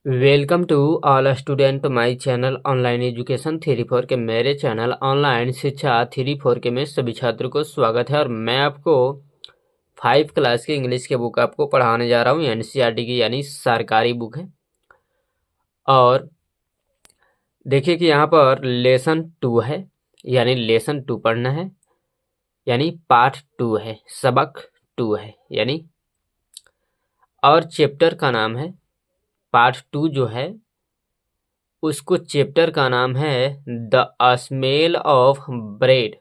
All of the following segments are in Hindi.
Welcome to all student my channel online education three four के मेरे चैनल ऑनलाइन शिक्षा थ्री फोर के में सभी छात्रों को स्वागत है। और मैं आपको 5 क्लास की इंग्लिश के बुक आपको पढ़ाने जा रहा हूँ। एनसीईआरटी की यानी सरकारी बुक है। और देखिए कि यहाँ पर लेसन 2 है, यानी लेसन 2 पढ़ना है, यानी पार्ट 2 है, सबक 2 है यानी। और चैप्टर का नाम है, पार्ट 2 जो है उसको चैप्टर का नाम है the smell of bread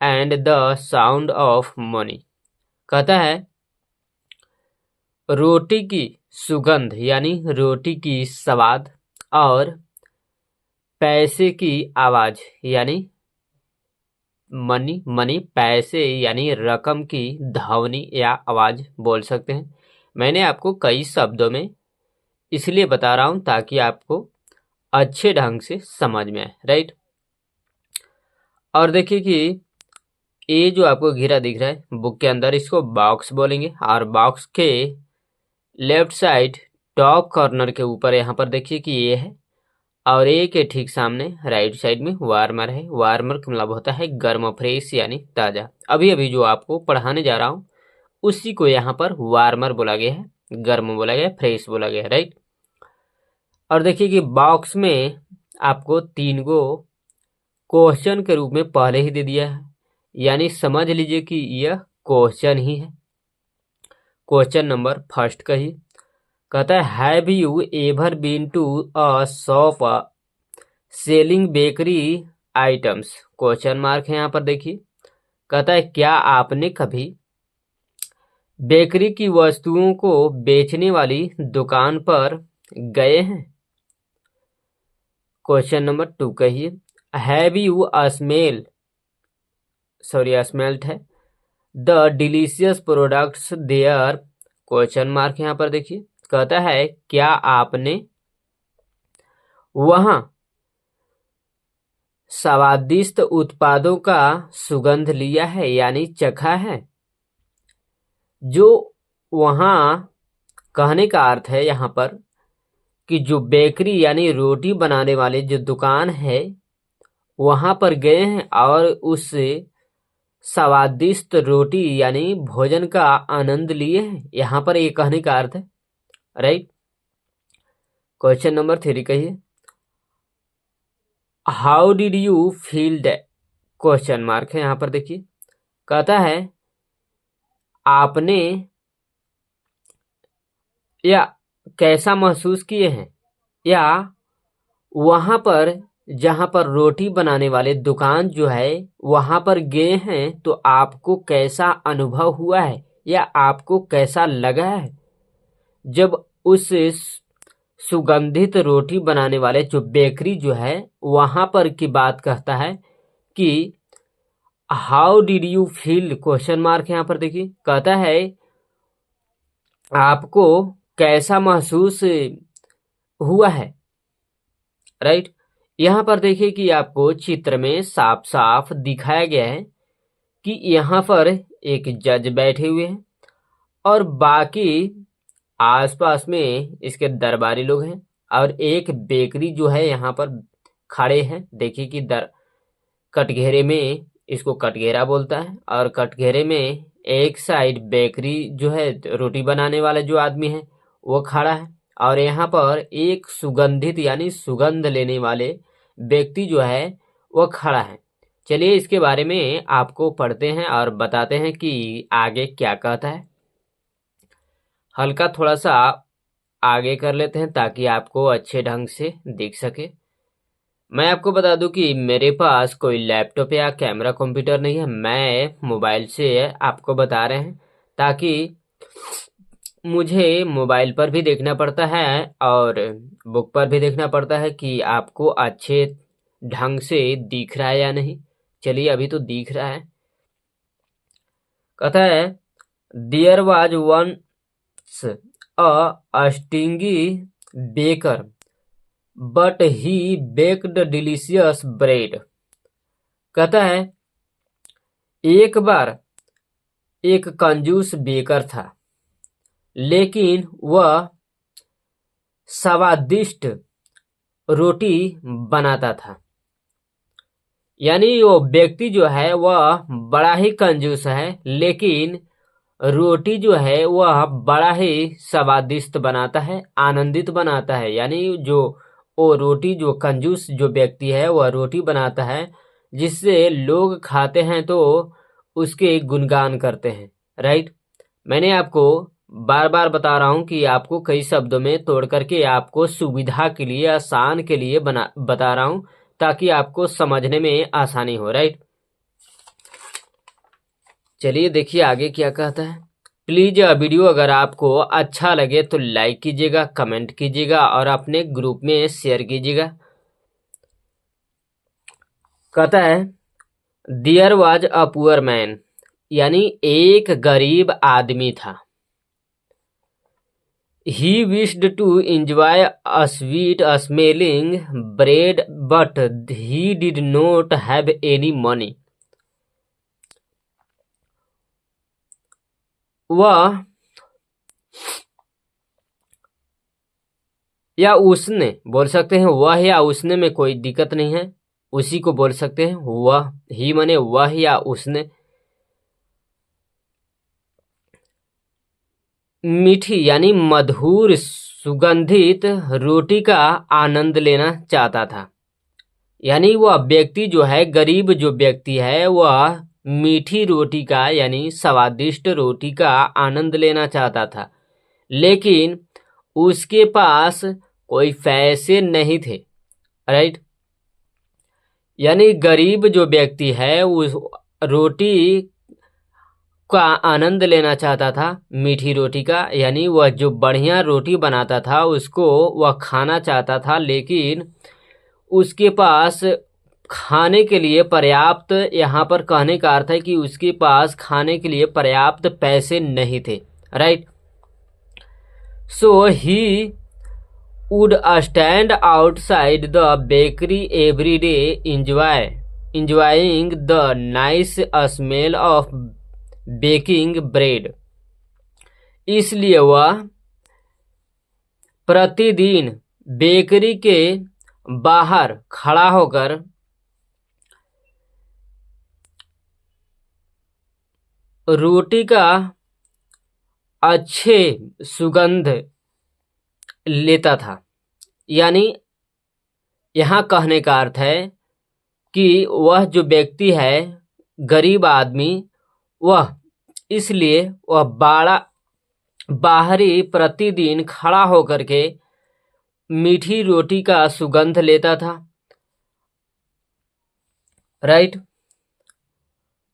and the sound of money. कहता है रोटी की सुगंध यानी रोटी की स्वाद और पैसे की आवाज यानी मनी पैसे यानी रकम की ध्वनि या आवाज बोल सकते हैं। मैंने आपको कई शब्दों में इसलिए बता रहा हूं ताकि आपको अच्छे ढंग से समझ में आए, राइट। और देखिए कि ये जो आपको घेरा दिख रहा है बुक के अंदर, इसको बॉक्स बोलेंगे। और बॉक्स के लेफ्ट साइड टॉप कॉर्नर के ऊपर यहाँ पर देखिए कि ये है, और ए के ठीक सामने राइट साइड में वार्मर है। वार्मर का मतलब होता है गर्म, फ्रेश यानी ताज़ा। अभी अभी जो आपको पढ़ाने जा रहा हूँ उसी को यहाँ पर वार्मर बोला गया है, गर्म बोला गया है, फ्रेश बोला गया है, राइट। और देखिए कि बॉक्स में आपको 3 गो क्वेश्चन के रूप में पहले ही दे दिया है, यानी समझ लीजिए कि यह क्वेश्चन ही है। क्वेश्चन नंबर फर्स्ट का ही कहता है have you ever been to a shop selling bakery items, question mark है यहाँ पर। देखिए कहता है क्या आपने कभी बेकरी की वस्तुओं को बेचने वाली दुकान पर गए हैं। क्वेश्चन नंबर 2 कहिए हैव यू स्मेल्ट है the delicious products there, question mark यहाँ पर। देखिए कहता है क्या आपने वहां स्वादिष्ट उत्पादों का सुगंध लिया है यानी चखा है। जो वहां कहने का अर्थ है यहाँ पर कि जो बेकरी यानी रोटी बनाने वाले जो दुकान है वहां पर गए हैं और उस स्वादिष्ट रोटी यानी भोजन का आनंद लिए हैं, यहाँ पर ये कहने का अर्थ है, राइट। क्वेश्चन नंबर 3 कहिए how did you feel that, question mark है यहाँ पर। देखिए कहता है आपने या कैसा महसूस किए हैं, या वहां पर जहां पर रोटी बनाने वाले दुकान जो है वहां पर गए हैं तो आपको कैसा अनुभव हुआ है या आपको कैसा लगा है जब उस सुगंधित रोटी बनाने वाले जो बेकरी जो है वहां पर की बात कहता है कि how did you feel, question mark यहाँ पर। देखिए कहता है आपको कैसा महसूस हुआ है, राइट। यहाँ पर देखिए कि आपको चित्र में साफ साफ दिखाया गया है कि यहाँ पर एक जज बैठे हुए हैं और बाकी आसपास में इसके दरबारी लोग हैं, और एक बेकरी जो है यहाँ पर खड़े हैं। देखिए कि कटघेरे में, इसको कटघेरा बोलता है, और कटघेरे में एक साइड बेकरी जो है रोटी बनाने वाला जो आदमी है वो खड़ा है, और यहाँ पर एक सुगंधित यानी सुगंध लेने वाले व्यक्ति जो है वो खड़ा है। चलिए इसके बारे में आपको पढ़ते हैं और बताते हैं कि आगे क्या कहता है। हल्का थोड़ा सा आगे कर लेते हैं ताकि आपको अच्छे ढंग से दिख सके। मैं आपको बता दूं कि मेरे पास कोई लैपटॉप या कैमरा कंप्यूटर नहीं है, मैं मोबाइल से आपको बता रहे हैं ताकि मुझे मोबाइल पर भी देखना पड़ता है और बुक पर भी देखना पड़ता है कि आपको अच्छे ढंग से दिख रहा है या नहीं। चलिए अभी तो दिख रहा है। कहता है there was once a stingy baker but he baked delicious bread. कहता है एक बार एक कंजूस बेकर था, लेकिन वह स्वादिष्ट रोटी बनाता था। यानी वो व्यक्ति जो है वह बड़ा ही कंजूस है, लेकिन रोटी जो है वह बड़ा ही स्वादिष्ट बनाता है, आनंदित बनाता है। यानी जो वो रोटी, जो कंजूस जो व्यक्ति है वह रोटी बनाता है जिससे लोग खाते हैं तो उसके गुणगान करते हैं। राइट। मैंने आपको बार बार बता रहा हूं कि आपको कई शब्दों में तोड़ करके आपको सुविधा के लिए, आसान के लिए बता रहा हूं ताकि आपको समझने में आसानी हो। राइट। चलिए देखिए आगे क्या कहता है। प्लीज वीडियो अगर आपको अच्छा लगे तो लाइक कीजिएगा, कमेंट कीजिएगा और अपने ग्रुप में शेयर कीजिएगा। कहता है there was a poor man, यानी एक गरीब आदमी था। He wished to enjoy a sweet smelling bread, but he did not have any money. वह या उसने बोल सकते हैं, वह या उसने में कोई दिक्कत नहीं है, उसी को बोल सकते हैं। वह ही माने वह या उसने मीठी यानी मधुर सुगंधित रोटी का आनंद लेना चाहता था। यानी वह व्यक्ति जो है, गरीब जो व्यक्ति है, वह मीठी रोटी का यानी स्वादिष्ट रोटी का आनंद लेना चाहता था, लेकिन उसके पास कोई पैसे नहीं थे। राइट। यानी गरीब जो व्यक्ति है उस रोटी का आनंद लेना चाहता था, मीठी रोटी का, यानी वह जो बढ़िया रोटी बनाता था उसको वह खाना चाहता था, लेकिन उसके पास खाने के लिए पर्याप्त, यहाँ पर कहने का अर्थ है कि उसके पास खाने के लिए पर्याप्त पैसे नहीं थे। Right. So he would stand outside the bakery every day enjoying the nice smell of baking bread. इसलिए वह प्रतिदिन बेकरी के बाहर खड़ा होकर रोटी का अच्छे सुगंध लेता था। यानी यहाँ कहने का अर्थ है कि वह जो व्यक्ति है, गरीब आदमी, वह इसलिए वह बाहरी प्रतिदिन खड़ा होकर के मीठी रोटी का सुगंध लेता था। Right.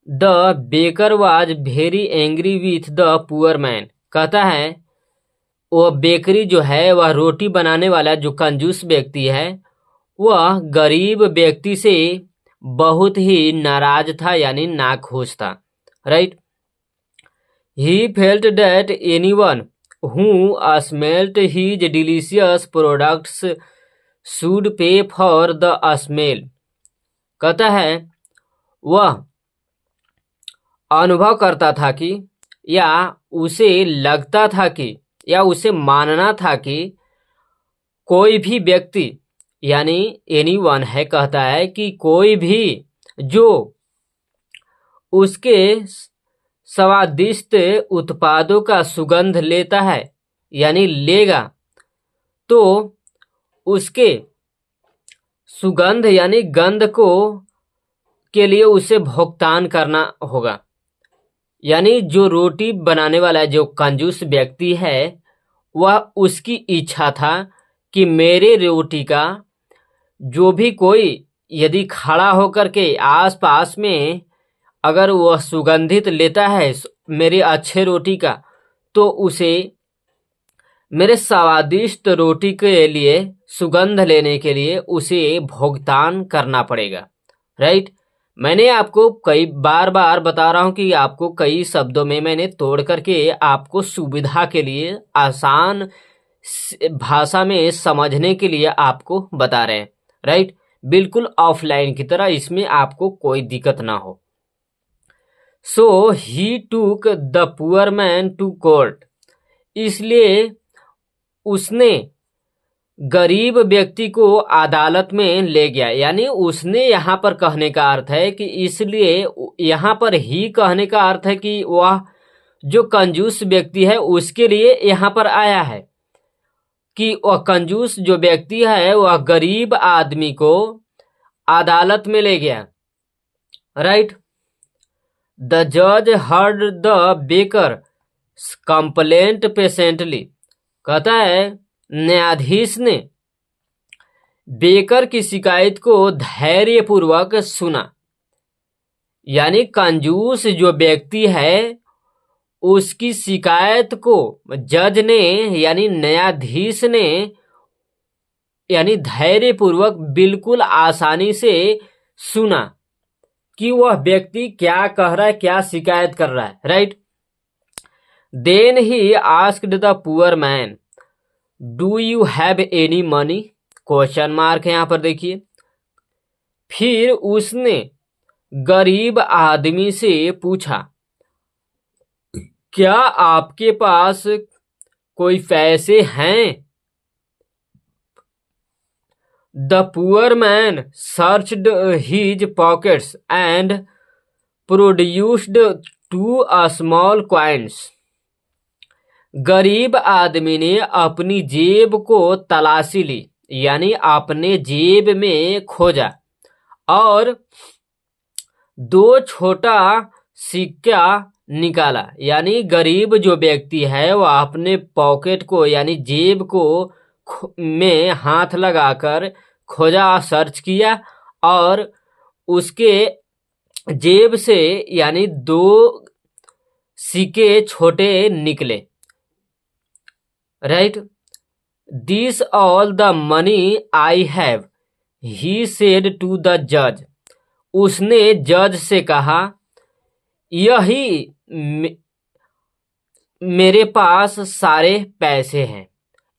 The baker was very angry with the poor man. कहता है वह बेकरी जो है, वह रोटी बनाने वाला जो कंजूस व्यक्ति है, वह गरीब व्यक्ति से बहुत ही नाराज था, यानी नाखुश था। Right. He felt that anyone who smelt his delicious products should pay for the smell. कहता है वह अनुभव करता था कि, या उसे लगता था कि, या उसे मानना था कि कोई भी व्यक्ति, यानी एनीवन है, कहता है कि कोई भी जो उसके स्वादिष्ट उत्पादों का सुगंध लेता है, यानी लेगा, तो उसके सुगंध यानी गंध को के लिए उसे भुगतान करना होगा। यानी जो रोटी बनाने वाला जो कंजूस व्यक्ति है, वह उसकी इच्छा था कि मेरे रोटी का जो भी कोई यदि खड़ा होकर के आसपास में अगर वह सुगंधित लेता है मेरे अच्छे रोटी का, तो उसे मेरे स्वादिष्ट रोटी के लिए, सुगंध लेने के लिए उसे भुगतान करना पड़ेगा। राइट। मैंने आपको कई बार बता रहा हूं कि आपको कई शब्दों में मैंने तोड़ करके आपको सुविधा के लिए, आसान भाषा में समझने के लिए आपको बता रहे हैं। राइट। बिल्कुल ऑफलाइन की तरह, इसमें आपको कोई दिक्कत ना हो। So he took the poor man to court. इसलिए उसने गरीब व्यक्ति को अदालत में ले गया। यानी उसने यहाँ पर कहने का अर्थ है कि इसलिए यहाँ पर ही कहने का अर्थ है कि वह जो कंजूस व्यक्ति है उसके लिए यहाँ पर आया है कि वह कंजूस जो व्यक्ति है वह गरीब आदमी को अदालत में ले गया। राइट। द जज heard the baker complaint patiently. कहता है न्यायाधीश ने बेकर की शिकायत को धैर्यपूर्वक सुना। यानी कंजूस जो व्यक्ति है उसकी शिकायत को जज ने यानी न्यायाधीश ने यानी धैर्यपूर्वक बिल्कुल आसानी से सुना कि वह व्यक्ति क्या कह रहा है, क्या शिकायत कर रहा है। Right. Then he asked the poor man do you have any money, question mark है यहाँ पर देखिए। फिर उसने गरीब आदमी से पूछा क्या आपके पास कोई पैसे हैं? The poor man searched his pockets and produced 2 small coins. गरीब आदमी ने अपनी जेब को तलाशी ली, यानी अपने जेब में खोजा और 2 छोटा सिक्का निकाला। यानी गरीब जो व्यक्ति है वह अपने पॉकेट को यानी जेब को में हाथ लगाकर खोजा, सर्च किया और उसके जेब से यानी 2 सिक्के छोटे निकले। Right. This all the money I have, he said to the जज। उसने जज से कहा यही मेरे पास सारे पैसे हैं।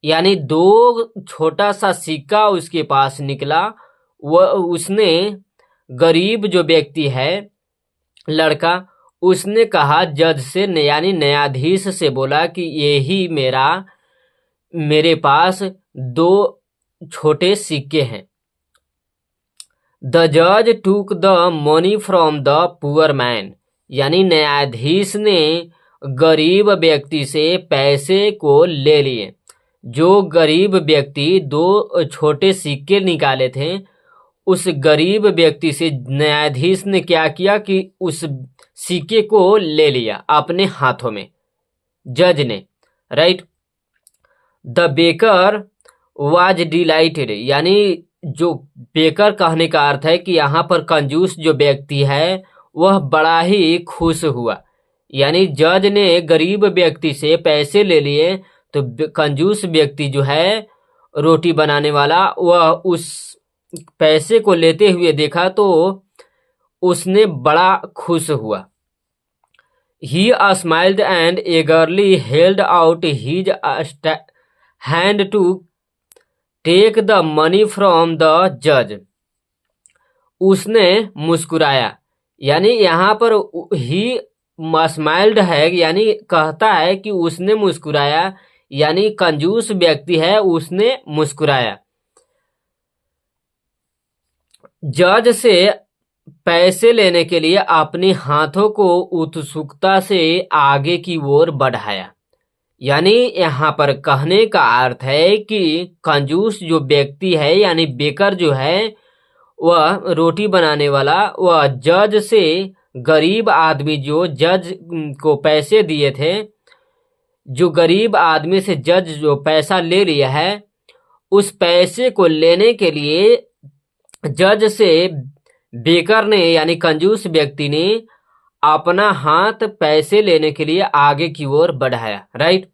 यानी 2 छोटा सा सिक्का उसके पास निकला। वह उसने गरीब जो व्यक्ति है लड़का उसने कहा जज से यानी न्यायाधीश से बोला कि यही मेरे पास 2 छोटे सिक्के हैं। द जज took the money from the poor man. यानी न्यायाधीश ने गरीब व्यक्ति से पैसे को ले लिए। जो गरीब व्यक्ति 2 छोटे सिक्के निकाले थे उस गरीब व्यक्ति से न्यायाधीश ने क्या किया कि उस सिक्के को ले लिया अपने हाथों में, जज ने। Right. The baker was dilated. यानी जो बेकर कहने का अर्थ है कि यहाँ पर कंजूस जो व्यक्ति है वह बड़ा ही खुश हुआ। यानी जज ने गरीब व्यक्ति से पैसे ले लिए तो कंजूस व्यक्ति जो है रोटी बनाने वाला वह उस पैसे को लेते हुए देखा तो उसने बड़ा खुश हुआ। He smiled and eagerly held out his hand to take the money from the judge. उसने मुस्कुराया। यानी यहाँ पर ही स्माइल्ड है यानी कहता है कि उसने मुस्कुराया, यानी कंजूस व्यक्ति है उसने मुस्कुराया। जज से पैसे लेने के लिए अपने हाथों को उत्सुकता से आगे की ओर बढ़ाया। यानी यहाँ पर कहने का अर्थ है कि कंजूस जो व्यक्ति है यानी बेकर जो है वह रोटी बनाने वाला वह जज से गरीब आदमी जो जज को पैसे दिए थे, जो गरीब आदमी से जज जो पैसा ले लिया है उस पैसे को लेने के लिए जज से बेकर ने यानी कंजूस व्यक्ति ने अपना हाथ पैसे लेने के लिए आगे की ओर बढ़ाया। राइट।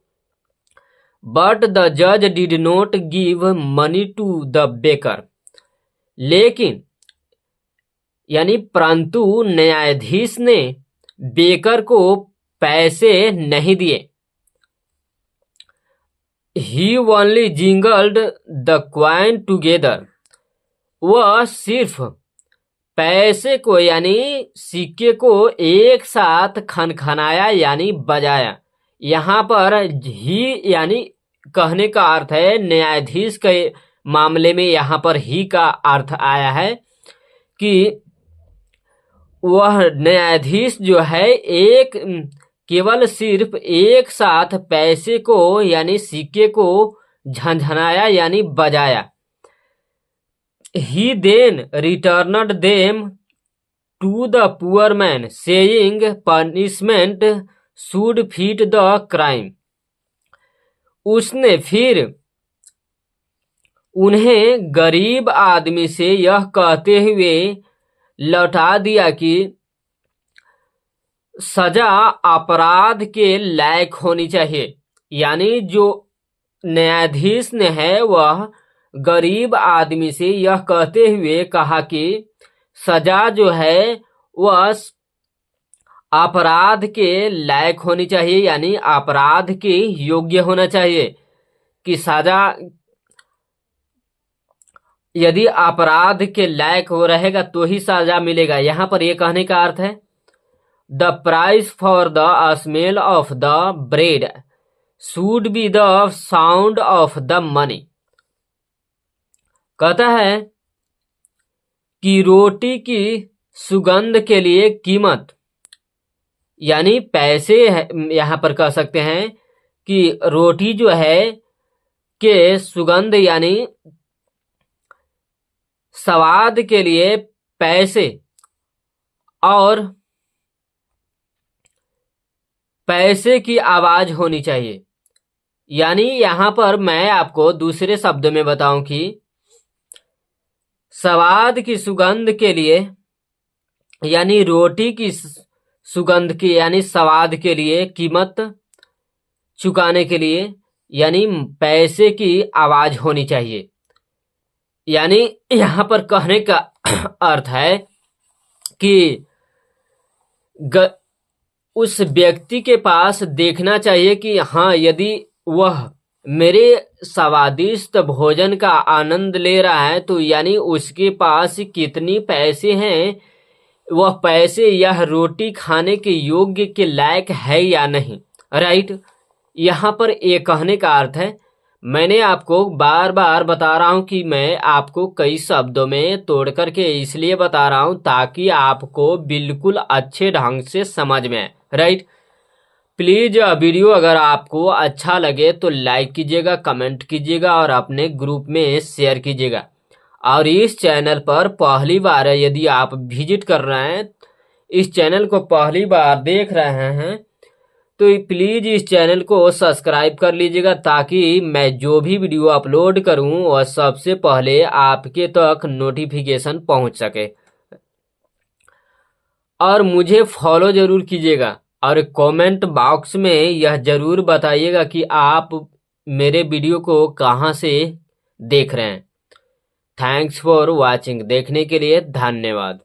बट द जज did not give money to the baker. लेकिन यानी परंतु न्यायाधीश ने बेकर को पैसे नहीं दिए। ही ओनली जिंगल्ड द क्वाइन टुगेदर। वह सिर्फ पैसे को यानी सिक्के को एक साथ खनखनाया यानी बजाया। यहाँ पर ही यानी कहने का अर्थ है न्यायाधीश के मामले में यहाँ पर ही का अर्थ आया है कि वह न्यायाधीश जो है केवल सिर्फ एक साथ पैसे को यानी सिक्के को झनझनाया यानी बजाया। He then returned them to the poor man saying punishment should fit the crime. उसने फिर उन्हें गरीब आदमी से यह कहते हुए लौटा दिया कि सजा अपराध के लायक होनी चाहिए। यानी जो न्यायाधीश ने है वह गरीब आदमी से यह कहते हुए कहा कि सजा जो है वह अपराध के लायक होनी चाहिए यानी अपराध के योग्य होना चाहिए कि सजा यदि अपराध के लायक हो रहेगा तो ही सजा मिलेगा। यहाँ पर यह कहने का अर्थ है the price for the smell of the bread should be the sound of the money. कहता है कि रोटी की सुगंध के लिए कीमत यानी पैसे यहाँ पर कह सकते हैं कि रोटी जो है के सुगंध यानी स्वाद के लिए पैसे और पैसे की आवाज होनी चाहिए। यानी यहाँ पर मैं आपको दूसरे शब्द में बताऊं कि स्वाद की सुगंध के लिए यानी रोटी की सुगंध की यानी स्वाद के लिए कीमत चुकाने के लिए यानी पैसे की आवाज होनी चाहिए। यानी यहाँ पर कहने का अर्थ है कि उस व्यक्ति के पास देखना चाहिए कि हाँ यदि वह मेरे स्वादिष्ट भोजन का आनंद ले रहा है तो यानी उसके पास कितनी पैसे हैं, वह पैसे यह रोटी खाने के योग्य के लायक है या नहीं। राइट, यहाँ पर ये कहने का अर्थ है। मैंने आपको बार बार बता रहा हूँ कि मैं आपको कई शब्दों में तोड़ करके इसलिए बता रहा हूँ ताकि आपको बिल्कुल अच्छे ढंग से समझ में आए। राइट, प्लीज वीडियो अगर आपको अच्छा लगे तो लाइक कीजिएगा, कमेंट कीजिएगा और अपने ग्रुप में शेयर कीजिएगा। और इस चैनल पर पहली बार यदि आप विजिट कर रहे हैं, इस चैनल को पहली बार देख रहे हैं तो प्लीज इस चैनल को सब्सक्राइब कर लीजिएगा ताकि मैं जो भी वीडियो अपलोड करूं वह सबसे पहले आपके तक नोटिफिकेशन पहुंच सके। और मुझे फॉलो जरूर कीजिएगा और कमेंट बॉक्स में यह जरूर बताइएगा कि आप मेरे वीडियो को कहां से देख रहे हैं। थैंक्स फॉर वॉचिंग, देखने के लिए धन्यवाद।